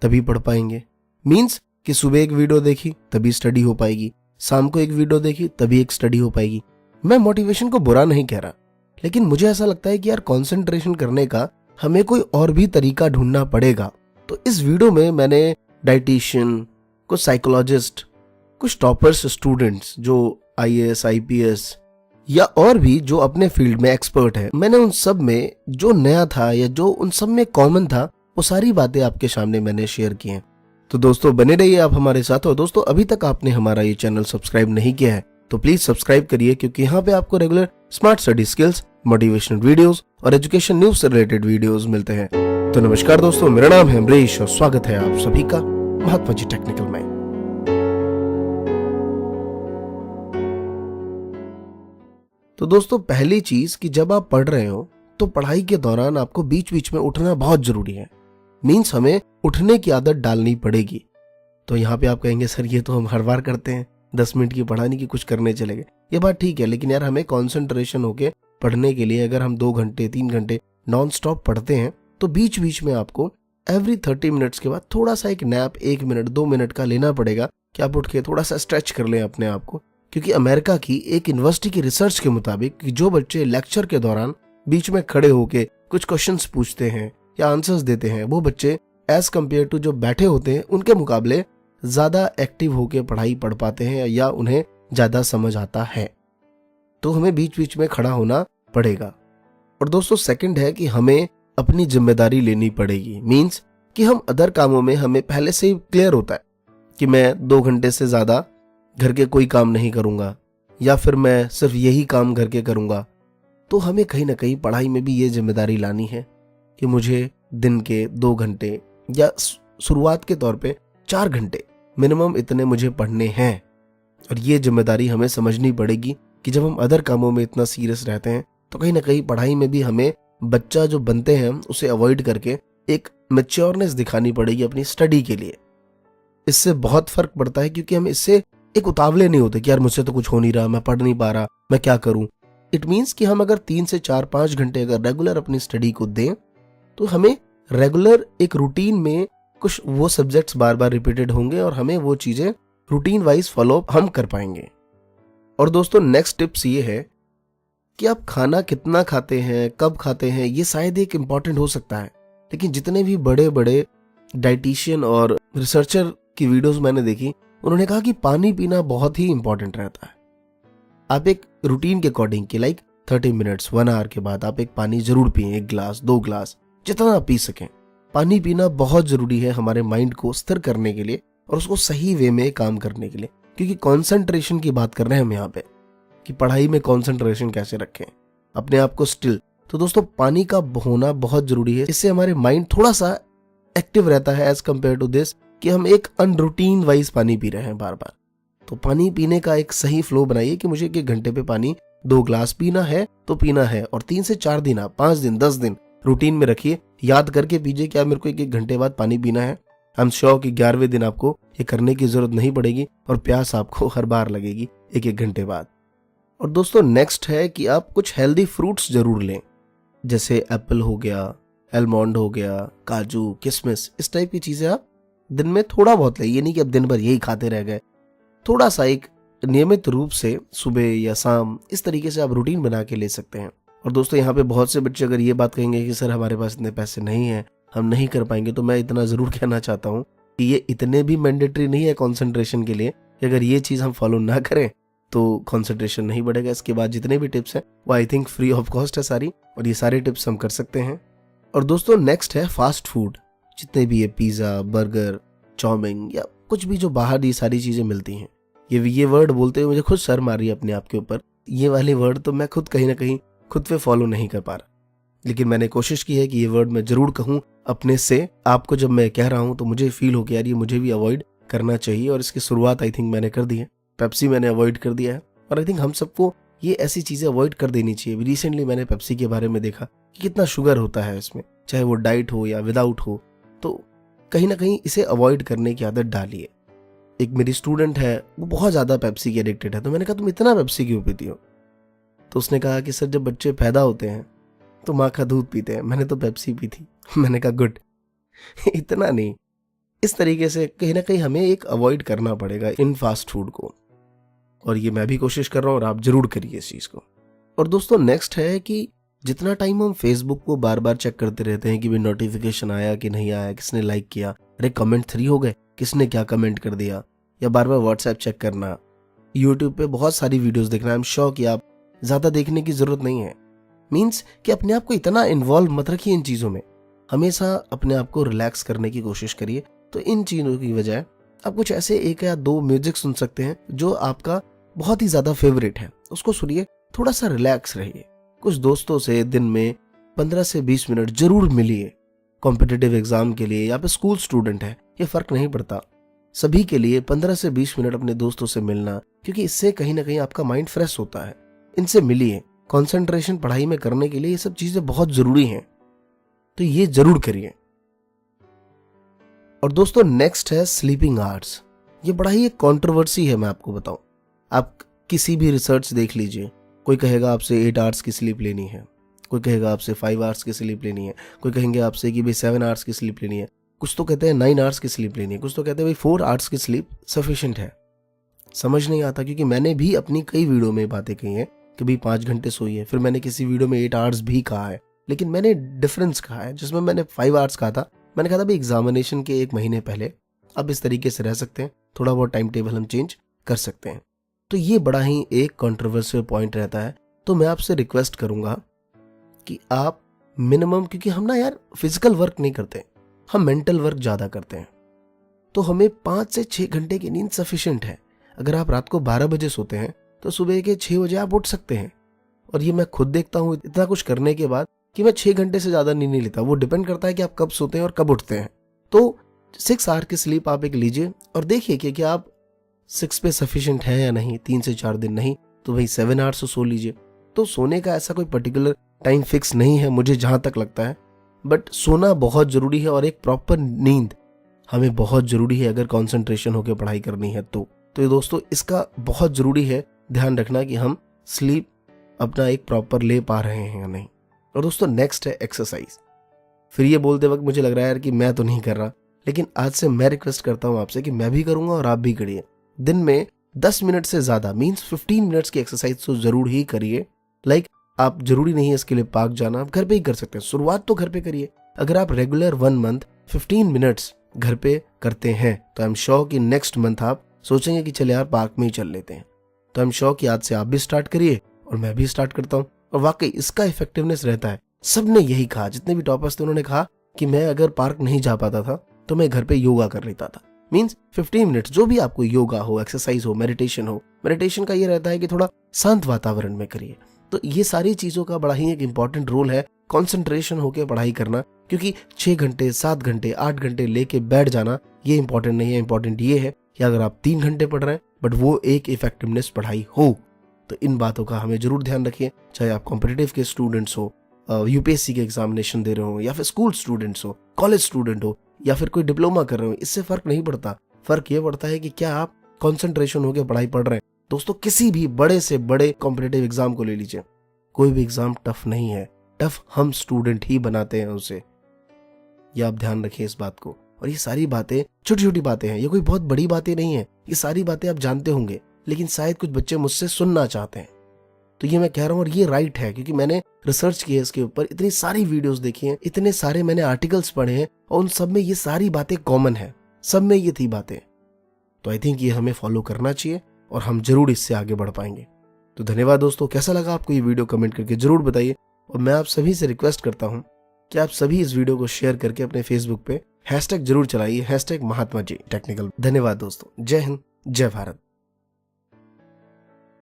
तभी पढ़ पाएंगे। मीन्स कि सुबह एक वीडियो देखी तभी स्टडी हो पाएगी, शाम को एक वीडियो देखी तभी एक स्टडी हो पाएगी। मैं मोटिवेशन को बुरा नहीं कह रहा, लेकिन मुझे ऐसा लगता है कि यार कंसंट्रेशन करने का हमें कोई और भी तरीका ढूंढना पड़ेगा। तो इस वीडियो में मैंने डाइटिशियन, कुछ साइकोलॉजिस्ट, कुछ टॉपर्स स्टूडेंट्स जो IAS IPS या और भी जो अपने फील्ड में एक्सपर्ट है, मैंने उन सब में जो नया था या जो उन सब में कॉमन था वो सारी बातें आपके सामने मैंने शेयर की हैं। तो दोस्तों बने रहिए आप हमारे साथ। और दोस्तों अभी तक आपने हमारा ये चैनल सब्सक्राइब नहीं किया है तो प्लीज सब्सक्राइब करिए, क्योंकि यहाँ पे आपको regular smart study skills, motivational videos और एजुकेशन न्यूज से रिलेटेड वीडियोस मिलते हैं। तो नमस्कार दोस्तों, मेरा नाम है अमरीश और स्वागत है आप सभी का महात्मा जी टेक्निकल में। तो दोस्तों पहली चीज कि जब आप पढ़ रहे हो तो पढ़ाई के दौरान आपको बीच बीच में उठना बहुत जरूरी है। मीन्स हमें उठने की आदत डालनी पड़ेगी। तो यहाँ पे आप कहेंगे सर ये तो हम हर बार करते हैं, 10 मिनट की पढ़ाने की कुछ करने चले गए। ये बात ठीक है, लेकिन यार हमें कॉन्सेंट्रेशन होके पढ़ने के लिए अगर हम 2 घंटे 3 घंटे नॉन स्टॉप पढ़ते हैं तो बीच बीच में आपको एवरी 30 मिनट्स के बाद थोड़ा सा एक नैप 1 मिनट 2 मिनट का लेना पड़ेगा कि आप उठ के थोड़ा सा स्ट्रेच कर लें अपने आप को। क्योंकि अमेरिका की एक यूनिवर्सिटी की रिसर्च के मुताबिक कि जो बच्चे लेक्चर के दौरान बीच में खड़े होके कुछ क्वेश्चंस पूछते हैं या आंसर्स देते हैं, वो बच्चे एज कम्पेयर टू जो बैठे होते हैं उनके मुकाबले ज्यादा एक्टिव होके पढ़ाई पढ़ पाते हैं या उन्हें ज्यादा समझ आता है। तो हमें बीच बीच में खड़ा होना पड़ेगा। और दोस्तों सेकंड है कि हमें अपनी जिम्मेदारी लेनी पड़ेगी। मीन्स कि हम अदर कामों में हमें पहले से ही क्लियर होता है कि मैं 2 घंटे से ज्यादा घर के कोई काम नहीं करूंगा या फिर मैं सिर्फ यही काम घर के करूंगा। तो हमें कहीं ना कहीं पढ़ाई में भी ये जिम्मेदारी लानी है कि मुझे दिन के 2 घंटे या शुरुआत के तौर पे 4 घंटे मिनिमम इतने मुझे पढ़ने हैं। और ये जिम्मेदारी हमें समझनी पड़ेगी कि जब हम अदर कामों में इतना सीरियस रहते हैं तो कहीं ना कहीं पढ़ाई में भी हमें बच्चा जो बनते हैं उसे अवॉइड करके एक मैच्योरनेस दिखानी पड़ेगी अपनी स्टडी के लिए। इससे बहुत फर्क पड़ता है, क्योंकि हम इससे एक उतावले नहीं होते कि यार मुझसे तो कुछ हो नहीं रहा, मैं पढ़ नहीं पा रहा, मैं क्या करूं। इट मीन्स कि हम अगर 3 से 4-5 घंटे अगर रेगुलर अपनी स्टडी को दें तो हमें रेगुलर एक रूटीन में कुछ वो सब्जेक्ट्स बार बार रिपीटेड होंगे और हमें वो चीजें रूटीन वाइज फॉलो हम कर पाएंगे। और दोस्तों नेक्स्ट टिप्स ये है कि आप खाना कितना खाते हैं, कब खाते हैं, ये शायद एक इंपॉर्टेंट हो सकता है, लेकिन जितने भी बड़े बड़े डाइटिशियन और रिसर्चर की वीडियोस मैंने देखी, उन्होंने कहा कि पानी पीना बहुत ही इंपॉर्टेंट रहता है। आप एक रूटीन के अकॉर्डिंग कि लाइक 30 मिनट्स 1 आवर के बाद आप एक पानी जरूर पिए, 1 गिलास 2 गिलास जितना आप पी सकें। पानी पीना बहुत जरूरी है हमारे माइंड को स्थिर करने के लिए और उसको सही वे में काम करने के लिए, क्योंकि कॉन्सेंट्रेशन की बात कर रहे हैं हम यहाँ पे कि पढ़ाई में कॉन्सेंट्रेशन कैसे रखें, अपने आप को स्टिल। तो दोस्तों पानी का होना बहुत जरूरी है। इससे हमारे माइंड थोड़ा सा एक्टिव रहता है एज कम्पेयर टू दिस कि हम एक अनरूटीन वाइज पानी पी रहे हैं बार बार। तो पानी पीने का एक सही फ्लो बनाइए कि मुझे 1 घंटे पे पानी 2 गिलास पीना है तो पीना है। और 3 से 4 दिन, आप 5 दिन 10 दिन रूटीन में रखिए, याद करके पीजिए क्या मेरे को 1 घंटे बाद पानी पीना है। आई एम श्योर कि 11वें दिन आपको ये करने की जरूरत नहीं पड़ेगी और प्यास आपको हर बार लगेगी 1 घंटे बाद। और दोस्तों नेक्स्ट है कि आप कुछ हेल्दी फ्रूट्स जरूर लें, जैसे एप्पल हो गया, एलमंड हो गया, काजू, किशमिश, इस टाइप की चीजें आप दिन में थोड़ा बहुत लें। ये नहीं कि आप दिन भर यही खाते रह गए, थोड़ा सा एक नियमित रूप से सुबह या शाम इस तरीके से आप रूटीन बना के ले सकते हैं। और दोस्तों यहाँ पे बहुत से बच्चे अगर ये बात कहेंगे कि सर हमारे पास इतने पैसे नहीं हैं, हम नहीं कर पाएंगे, तो मैं इतना जरूर कहना चाहता हूँ कि ये इतने भी मैंडेटरी नहीं है कॉन्सेंट्रेशन के लिए कि अगर ये चीज हम फॉलो ना करें तो कॉन्सेंट्रेशन नहीं बढ़ेगा। इसके बाद जितने भी टिप्स हैं वो I think free of cost है सारी, और ये सारे टिप्स हम कर सकते हैं। और दोस्तों नेक्स्ट है फास्ट फूड, जितने भी ये पिज्जा, बर्गर, चाउमीन या कुछ भी जो बाहर ये सारी चीजें मिलती हैं। ये वर्ड बोलते हुए मुझे खुद शर्म आ रही है अपने आप के ऊपर। ये वाले वर्ड तो मैं खुद कहीं ना कहीं खुद पे फॉलो नहीं कर पा रहा, लेकिन मैंने कोशिश की है कि ये वर्ड मैं जरूर कहूँ अपने से। आपको जब मैं कह रहा हूँ तो मुझे फील हो कि यार ये मुझे भी अवॉइड करना चाहिए, और इसकी शुरुआत आई थिंक मैंने कर दी है। पेप्सी मैंने अवॉइड कर दिया है और आई थिंक हम सबको ये ऐसी चीजें अवॉइड कर देनी चाहिए। रिसेंटली मैंने पेप्सी के बारे में देखा कि कितना शुगर होता है इसमें, चाहे वो डाइट हो या विदाउट हो, तो कहीं ना कहीं इसे अवॉइड करने की आदत डालिए। एक मेरी स्टूडेंट है, वो बहुत ज्यादा पेप्सी की एडिक्टेड है, तो मैंने कहा तुम इतना पेप्सी क्यों पीती हो? तो उसने कहा कि सर जब बच्चे पैदा होते हैं तो माँ का दूध पीते हैं, मैंने तो पेप्सी पी थी। मैंने कहा गुड, इतना नहीं, इस तरीके से कहीं ना कहीं हमें एक अवॉइड करना पड़ेगा इन फास्ट फूड को, और ये मैं भी कोशिश कर रहा हूँ और आप जरूर करिए इस चीज को। और दोस्तों नेक्स्ट है कि जितना टाइम हम फेसबुक को बार बार चेक करते रहते हैं कि भाई नोटिफिकेशन आया कि नहीं आया, किसने लाइक किया, अरे कमेंट 3 हो गए, किसने क्या कमेंट कर दिया, या बार बार व्हाट्सएप चेक करना, यूट्यूब पे बहुत सारी वीडियोस देखना, आई एम श्योर कि आप ज्यादा देखने की जरूरत नहीं है। मीन्स कि अपने आप को इतना इन्वॉल्व मत रखिए इन चीजों में, हमेशा अपने आप को रिलैक्स करने की कोशिश करिए। तो इन चीजों की बजाय आप कुछ ऐसे 1 या 2 म्यूजिक सुन सकते हैं जो आपका बहुत ही ज्यादा फेवरेट है, उसको सुनिए, थोड़ा सा रिलैक्स रहिए। कुछ दोस्तों से दिन में 15 से 20 मिनट जरूर मिलिए, कॉम्पिटिटिव एग्जाम के लिए या फिर स्कूल स्टूडेंट है, ये फर्क नहीं पड़ता, सभी के लिए 15 से 20 मिनट अपने दोस्तों से मिलना, क्योंकि इससे कहीं ना कहीं आपका माइंड फ्रेश होता है। इनसे मिलिए, कंसंट्रेशन पढ़ाई में करने के लिए ये सब चीजें बहुत जरूरी हैं, तो ये जरूर करिए। और दोस्तों नेक्स्ट है स्लीपिंग आवर्स। ये बड़ा ही एक कंट्रोवर्सी है, मैं आपको बताऊं। आप किसी भी रिसर्च देख लीजिए, कोई कहेगा आपसे 8 आवर्स की स्लीप लेनी है, कोई कहेगा आपसे 5 आवर्स की स्लीप लेनी है, कोई कहेंगे आपसे कि भाई 7 आवर्स की स्लीप लेनी है, कुछ तो कहते हैं 9 आवर्स की स्लीप लेनी है, कुछ तो कहते हैं भाई 4 आवर्स की स्लीप सफिशिएंट है। समझ नहीं आता, क्योंकि मैंने भी अपनी कई वीडियो में बातें कही हैं कि भाई 5 घंटे सोइए, फिर मैंने किसी वीडियो में 8 आवर्स भी कहा है, लेकिन मैंने डिफरेंस कहा है। जिसमें मैंने 5 आवर्स कहा था, मैंने कहा था भाई एग्जामिनेशन के 1 महीने पहले अब इस तरीके से रह सकते हैं, थोड़ा बहुत टाइम टेबल हम चेंज कर सकते हैं। तो ये बड़ा ही एक कंट्रोवर्शियल पॉइंट रहता है। तो मैं आपसे रिक्वेस्ट करूंगा कि आप मिनिमम, क्योंकि हम ना यार फिजिकल वर्क नहीं करते, हम मेंटल वर्क ज्यादा करते हैं, तो हमें 5 से 6 घंटे की नींद सफिशिएंट है। अगर आप रात को 12 बजे सोते हैं तो सुबह के 6 बजे आप उठ सकते हैं। और ये मैं खुद देखता हूँ इतना कुछ करने के बाद कि मैं 6 घंटे से ज्यादा नींद नहीं लेता। वो डिपेंड करता है कि आप कब सोते हैं और कब उठते हैं। तो 6 आवर की स्लीप आप एक लीजिए और देखिए कि क्या आप 6 पे सफिशिएंट है या नहीं। 3 से 4 दिन नहीं तो भाई 7 आवर्स सो लीजिए। तो सोने का ऐसा कोई पर्टिकुलर टाइम फिक्स नहीं है मुझे जहां तक लगता है, बट सोना बहुत जरूरी है और एक प्रॉपर नींद हमें बहुत जरूरी है अगर कंसंट्रेशन होकर पढ़ाई करनी है। तो ये दोस्तों इसका बहुत जरूरी है ध्यान रखना कि हम स्लीप अपना एक प्रॉपर ले पा रहे हैं या नहीं। और दोस्तों नेक्स्ट है एक्सरसाइज। फिर ये बोलते वक्त मुझे लग रहा है यार कि मैं तो नहीं कर रहा, लेकिन आज से मैं रिक्वेस्ट करता हूं आपसे कि मैं भी करूंगा और आप भी करिए। दिन में 10 मिनट से ज्यादा मींस 15 मिनट्स की एक्सरसाइज तो जरूर ही करिए। लाइक आप जरूरी नहीं है इसके लिए पार्क जाना, आप घर पे ही कर सकते हैं। शुरुआत तो घर पे करिए। अगर आप रेगुलर 1 मंथ 15 मिनट्स घर पे करते हैं तो आई एम श्योर कि नेक्स्ट मंथ आप सोचेंगे कि चले यार पार्क में ही चल लेते हैं। तो आई एम श्योर कि आज से आप भी स्टार्ट करिए और मैं भी स्टार्ट करता हूँ। और वाकई इसका इफेक्टिवनेस रहता है। सबने यही कहा, जितने भी टॉपर्स थे उन्होंने कहा कि मैं अगर पार्क नहीं जा पाता था तो मैं घर पे योगा कर लेता था। मींस 15 मिनट्स जो भी आपको योगा हो, एक्सरसाइज हो, मेडिटेशन हो। मेडिटेशन का ये रहता है कि थोड़ा शांत वातावरण में करिए। तो ये सारी चीजों का बड़ा ही एक इंपॉर्टेंट रोल है कंसंट्रेशन होकर पढ़ाई करना, क्योंकि 6 घंटे 7 घंटे 8 घंटे लेके बैठ जाना ये इंपॉर्टेंट नहीं है। इंपॉर्टेंट ये है कि अगर आप 3 घंटे पढ़ रहे हैं बट वो एक इफेक्टिवनेस पढ़ाई हो। तो इन बातों का हमें जरूर ध्यान रखिए, चाहे आप कॉम्पिटिटिव के स्टूडेंट्स हो, यूपीएससी के एग्जामिनेशन दे रहे हो, या फिर स्कूल स्टूडेंट्स हो, कॉलेज स्टूडेंट हो, या फिर कोई डिप्लोमा कर रहे हो। इससे फर्क नहीं पड़ता। फर्क ये पड़ता है कि क्या आप कंसंट्रेशन होकर पढ़ाई पढ़ रहे हैं। दोस्तों किसी भी बड़े से बड़े कॉम्पिटिटिव एग्जाम को ले लीजिए, कोई भी एग्जाम टफ नहीं है। टफ हम स्टूडेंट ही बनाते हैं उसे। ये आप ध्यान रखिए इस बात को। और ये सारी बातें छोटी छोटी बातें हैं, ये कोई बहुत बड़ी बातें नहीं है। ये सारी बातें आप जानते होंगे, लेकिन शायद कुछ बच्चे मुझसे सुनना चाहते हैं। तो ये मैं कह रहा हूं और ये राइट है, क्योंकि मैंने रिसर्च की है इसके ऊपर, इतनी सारी वीडियोस देखी हैं, इतने सारे मैंने आर्टिकल्स पढ़े हैं और उन सब में ये सारी बातें कॉमन है। सब में ये थी बातें। तो आई थिंक ये हमें फॉलो करना चाहिए और हम जरूर इससे आगे बढ़ पाएंगे। तो धन्यवाद दोस्तों। कैसा लगा आपको ये वीडियो कमेंट करके जरूर बताइए। और मैं आप सभी से रिक्वेस्ट करता हूं कि आप सभी इस वीडियो को शेयर करके अपने फेसबुक पे हैशटैग जरूर चलाइए, #महात्मा जी टेक्निकल। धन्यवाद दोस्तों। जय हिंद, जय भारत।